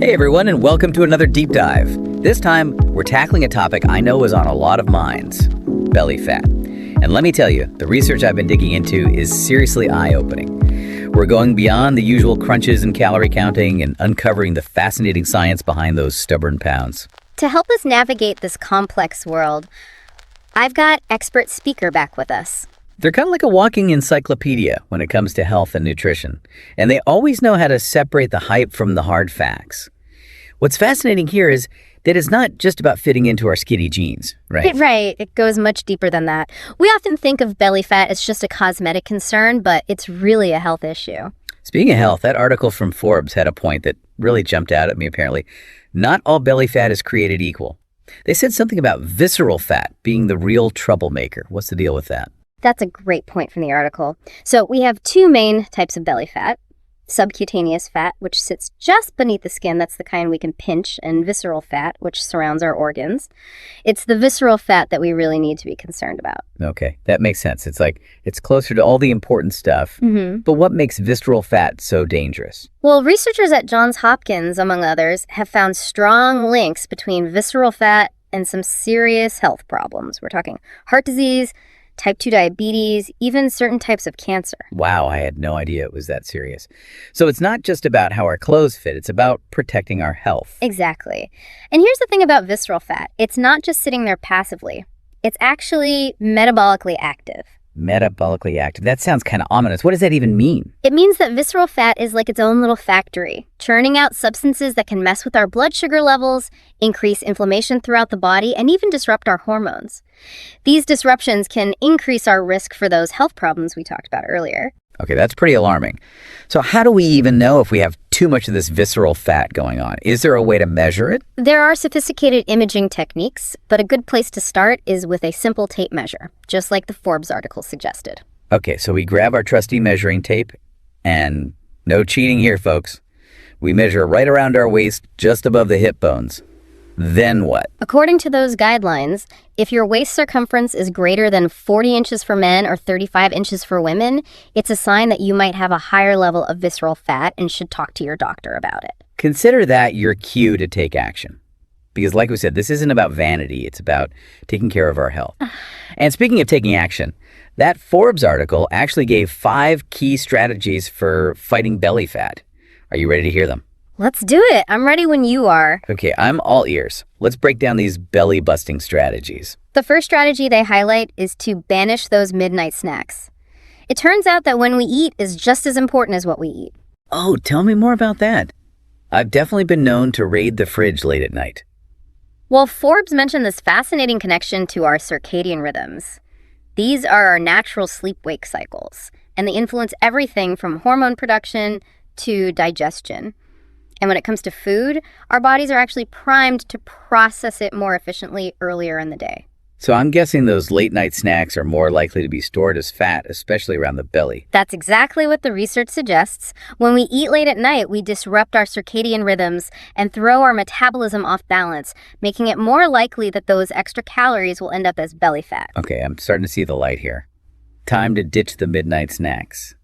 Hey everyone, and welcome to another deep dive. This time, we're tackling a topic I know is on a lot of minds: belly fat. And let me tell you, the research I've been digging into is seriously eye-opening. We're going beyond the usual crunches and calorie counting and uncovering the fascinating science behind those stubborn pounds. To help us navigate this complex world, I've got expert speaker back with us. They're kind of like a walking encyclopedia when it comes to health and nutrition, and they always know how to separate the hype from the hard facts. What's fascinating here is that it's not just about fitting into our skinny jeans, right? Right, it goes much deeper than that. We often think of belly fat as just a cosmetic concern, but it's really a health issue. Speaking of health, that article from Forbes had a point that really jumped out at me, apparently. Not all belly fat is created equal. They said something about visceral fat being the real troublemaker. What's the deal with that? That's a great point from the article. So we have two main types of belly fat: subcutaneous fat, which sits just beneath the skin, that's the kind we can pinch, and visceral fat, which surrounds our organs. It's the visceral fat that we really need to be concerned about. Okay, that makes sense. It's closer to all the important stuff. But what makes visceral fat so dangerous? Well, researchers at Johns Hopkins, among others, have found strong links between visceral fat and some serious health problems. We're talking heart disease, type 2 diabetes, even certain types of cancer. Wow, I had no idea it was that serious. So it's not just about how our clothes fit, it's about protecting our health. Exactly. And here's the thing about visceral fat. It's not just sitting there passively. It's actually metabolically active. Metabolically active. That sounds kind of ominous. What does that even mean? It means that visceral fat is like its own little factory, churning out substances that can mess with our blood sugar levels, increase inflammation throughout the body, and even disrupt our hormones. These disruptions can increase our risk for those health problems we talked about earlier. Okay, that's pretty alarming. So how do we even know if we have too much of this visceral fat going on? Is there a way to measure it? There are sophisticated imaging techniques, but a good place to start is with a simple tape measure, just like the Forbes article suggested. Okay, so we grab our trusty measuring tape, and no cheating here, folks. We measure right around our waist, just above the hip bones. Then what? According to those guidelines, if your waist circumference is greater than 40 inches for men or 35 inches for women, it's a sign that you might have a higher level of visceral fat and should talk to your doctor about it. Consider that your cue to take action. Because like we said, this isn't about vanity, it's about taking care of our health. And speaking of taking action, that Forbes article actually gave 5 key strategies for fighting belly fat. Are you ready to hear them? Let's do it. I'm ready when you are. Okay, I'm all ears. Let's break down these belly-busting strategies. The first strategy they highlight is to banish those midnight snacks. It turns out that when we eat is just as important as what we eat. Oh, tell me more about that. I've definitely been known to raid the fridge late at night. Well, Forbes mentioned this fascinating connection to our circadian rhythms. These are our natural sleep-wake cycles, and they influence everything from hormone production to digestion. And when it comes to food, our bodies are actually primed to process it more efficiently earlier in the day. So I'm guessing those late-night snacks are more likely to be stored as fat, especially around the belly. That's exactly what the research suggests. When we eat late at night, we disrupt our circadian rhythms and throw our metabolism off balance, making it more likely that those extra calories will end up as belly fat. Okay, I'm starting to see the light here. Time to ditch the midnight snacks.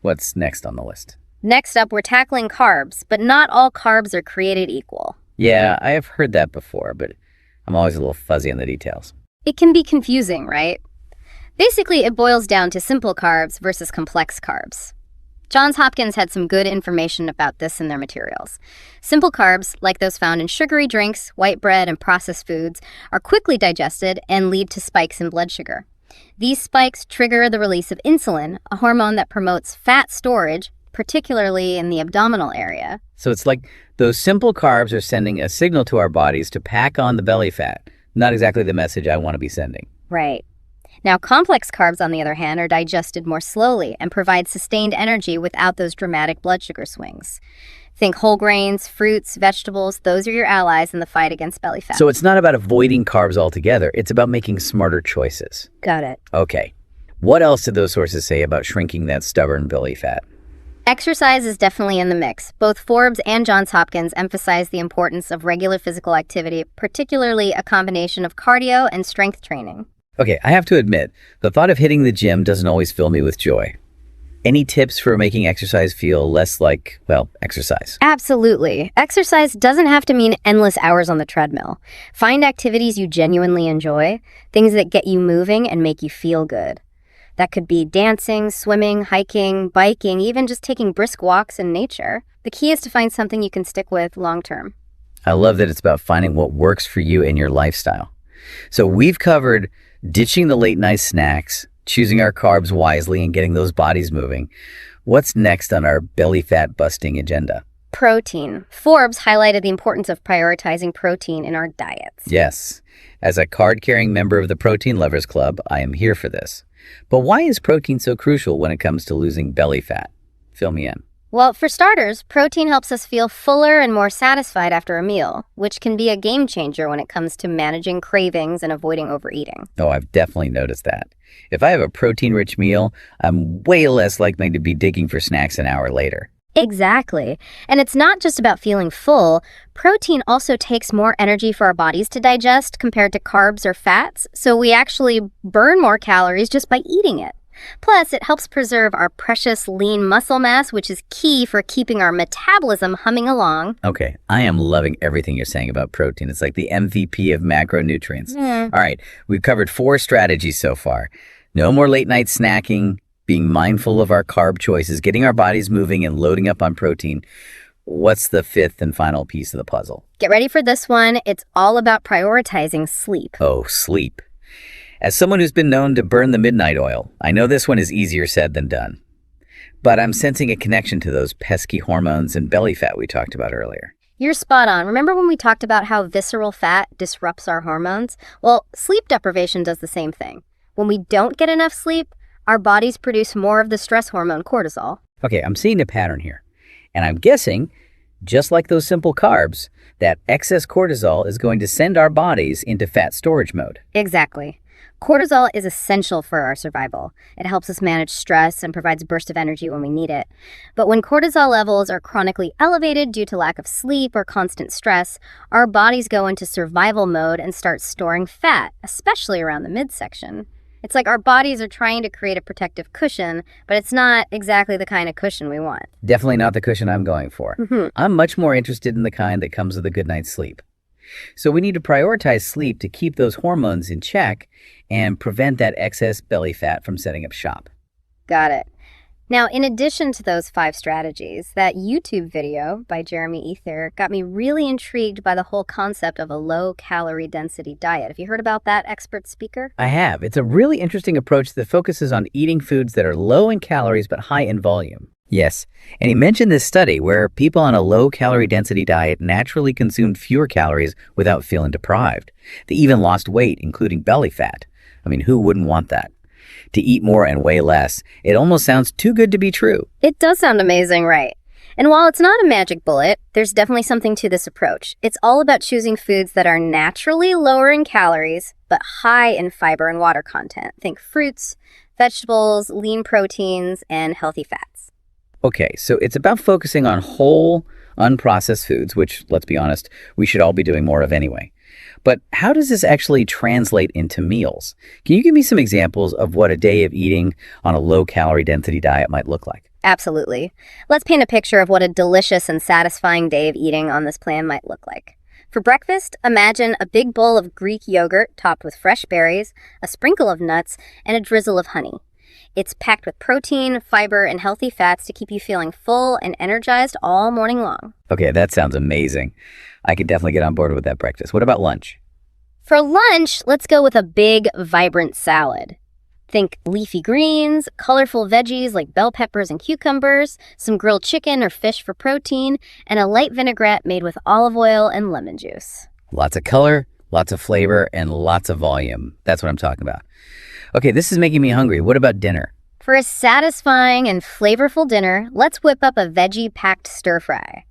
What's next on the list? Next up, we're tackling carbs, but not all carbs are created equal. Yeah, I have heard that before, but I'm always a little fuzzy on the details. It can be confusing, right? Basically, it boils down to simple carbs versus complex carbs. Johns Hopkins had some good information about this in their materials. Simple carbs, like those found in sugary drinks, white bread, and processed foods, are quickly digested and lead to spikes in blood sugar. These spikes trigger the release of insulin, a hormone that promotes fat storage, particularly in the abdominal area. So it's like those simple carbs are sending a signal to our bodies to pack on the belly fat. Not exactly the message I want to be sending. Right. Now, complex carbs, on the other hand, are digested more slowly and provide sustained energy without those dramatic blood sugar swings. Think whole grains, fruits, vegetables. Those are your allies in the fight against belly fat. So it's not about avoiding carbs altogether. It's about making smarter choices. Got it. Okay. What else did those sources say about shrinking that stubborn belly fat? Exercise is definitely in the mix. Both Forbes and Johns Hopkins emphasize the importance of regular physical activity, particularly a combination of cardio and strength training. Okay, I have to admit, the thought of hitting the gym doesn't always fill me with joy. Any tips for making exercise feel less like, well, exercise? Absolutely. Exercise doesn't have to mean endless hours on the treadmill. Find activities you genuinely enjoy, things that get you moving and make you feel good. That could be dancing, swimming, hiking, biking, even just taking brisk walks in nature. The key is to find something you can stick with long term. I love that it's about finding what works for you and your lifestyle. So we've covered ditching the late night snacks, choosing our carbs wisely, and getting those bodies moving. What's next on our belly fat busting agenda? Protein. Forbes highlighted the importance of prioritizing protein in our diets. Yes, as a card-carrying member of the Protein Lovers Club, I am here for this. But why is protein so crucial when it comes to losing belly fat? Fill me in. Well, for starters, protein helps us feel fuller and more satisfied after a meal, which can be a game changer when it comes to managing cravings and avoiding overeating. Oh, I've definitely noticed that. If I have a protein-rich meal, I'm way less likely to be digging for snacks an hour later. Exactly. And it's not just about feeling full. Protein also takes more energy for our bodies to digest compared to carbs or fats, so we actually burn more calories just by eating it. Plus, it helps preserve our precious lean muscle mass, which is key for keeping our metabolism humming along. Okay, I am loving everything you're saying about protein. It's like the MVP of macronutrients. All right, we've covered 4 strategies so far. No more late night snacking, being mindful of our carb choices, getting our bodies moving, and loading up on protein. What's the 5th and final piece of the puzzle? Get ready for this one. It's all about prioritizing sleep. Oh, sleep. As someone who's been known to burn the midnight oil, I know this one is easier said than done. But I'm sensing a connection to those pesky hormones and belly fat we talked about earlier. You're spot on. Remember when we talked about how visceral fat disrupts our hormones? Well, sleep deprivation does the same thing. When we don't get enough sleep, our bodies produce more of the stress hormone cortisol. Okay, I'm seeing a pattern here. And I'm guessing, just like those simple carbs, that excess cortisol is going to send our bodies into fat storage mode. Exactly. Cortisol is essential for our survival. It helps us manage stress and provides a burst of energy when we need it. But when cortisol levels are chronically elevated due to lack of sleep or constant stress, our bodies go into survival mode and start storing fat, especially around the midsection. It's like our bodies are trying to create a protective cushion, but it's not exactly the kind of cushion we want. Definitely not the cushion I'm going for. I'm much more interested in the kind that comes with a good night's sleep. So we need to prioritize sleep to keep those hormones in check and prevent that excess belly fat from setting up shop. Got it. Now, in addition to those 5 strategies, that YouTube video by Jeremy Ether got me really intrigued by the whole concept of a low-calorie density diet. Have you heard about that expert speaker? I have. It's a really interesting approach that focuses on eating foods that are low in calories but high in volume. Yes, and he mentioned this study where people on a low-calorie density diet naturally consumed fewer calories without feeling deprived. They even lost weight, including belly fat. I mean, who wouldn't want that? To eat more and weigh less, it almost sounds too good to be true. It does sound amazing, right? And while it's not a magic bullet, there's definitely something to this approach. It's all about choosing foods that are naturally lower in calories, but high in fiber and water content. Think fruits, vegetables, lean proteins, and healthy fats. Okay, so it's about focusing on whole, unprocessed foods, which, let's be honest, we should all be doing more of anyway. But how does this actually translate into meals? Can you give me some examples of what a day of eating on a low-calorie density diet might look like? Absolutely. Let's paint a picture of what a delicious and satisfying day of eating on this plan might look like. For breakfast, imagine a big bowl of Greek yogurt topped with fresh berries, a sprinkle of nuts, and a drizzle of honey. It's packed with protein, fiber, and healthy fats to keep you feeling full and energized all morning long. Okay, that sounds amazing. I could definitely get on board with that breakfast. What about lunch? For lunch, let's go with a big, vibrant salad. Think leafy greens, colorful veggies like bell peppers and cucumbers, some grilled chicken or fish for protein, and a light vinaigrette made with olive oil and lemon juice. Lots of color, lots of flavor, and lots of volume. That's what I'm talking about. Okay, this is making me hungry. What about dinner? For a satisfying and flavorful dinner, let's whip up a veggie-packed stir-fry.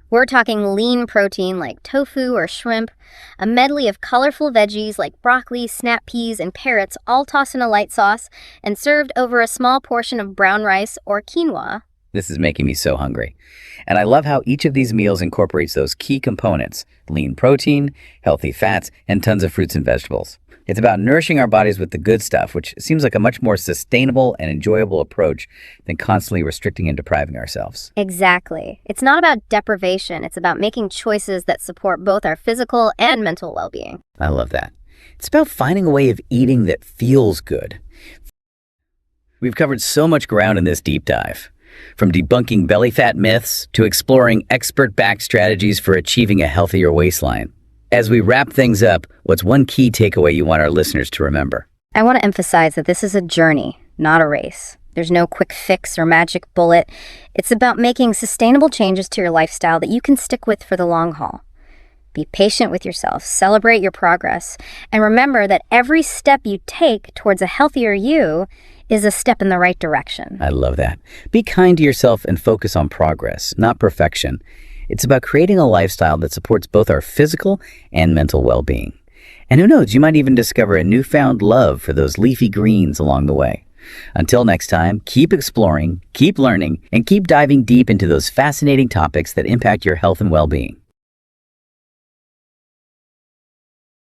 We're talking lean protein like tofu or shrimp, a medley of colorful veggies like broccoli, snap peas, and carrots all tossed in a light sauce and served over a small portion of brown rice or quinoa. This is making me so hungry. And I love how each of these meals incorporates those key components: lean protein, healthy fats, and tons of fruits and vegetables. It's about nourishing our bodies with the good stuff, which seems like a much more sustainable and enjoyable approach than constantly restricting and depriving ourselves. Exactly. It's not about deprivation. It's about making choices that support both our physical and mental well-being. I love that. It's about finding a way of eating that feels good. We've covered so much ground in this deep dive, from debunking belly fat myths to exploring expert-backed strategies for achieving a healthier waistline. As we wrap things up, what's one key takeaway you want our listeners to remember? I want to emphasize that this is a journey, not a race. There's no quick fix or magic bullet. It's about making sustainable changes to your lifestyle that you can stick with for the long haul. Be patient with yourself, celebrate your progress, and remember that every step you take towards a healthier you is a step in the right direction. I love that. Be kind to yourself and focus on progress, not perfection. It's about creating a lifestyle that supports both our physical and mental well-being. And who knows, you might even discover a newfound love for those leafy greens along the way. Until next time, keep exploring, keep learning, and keep diving deep into those fascinating topics that impact your health and well-being.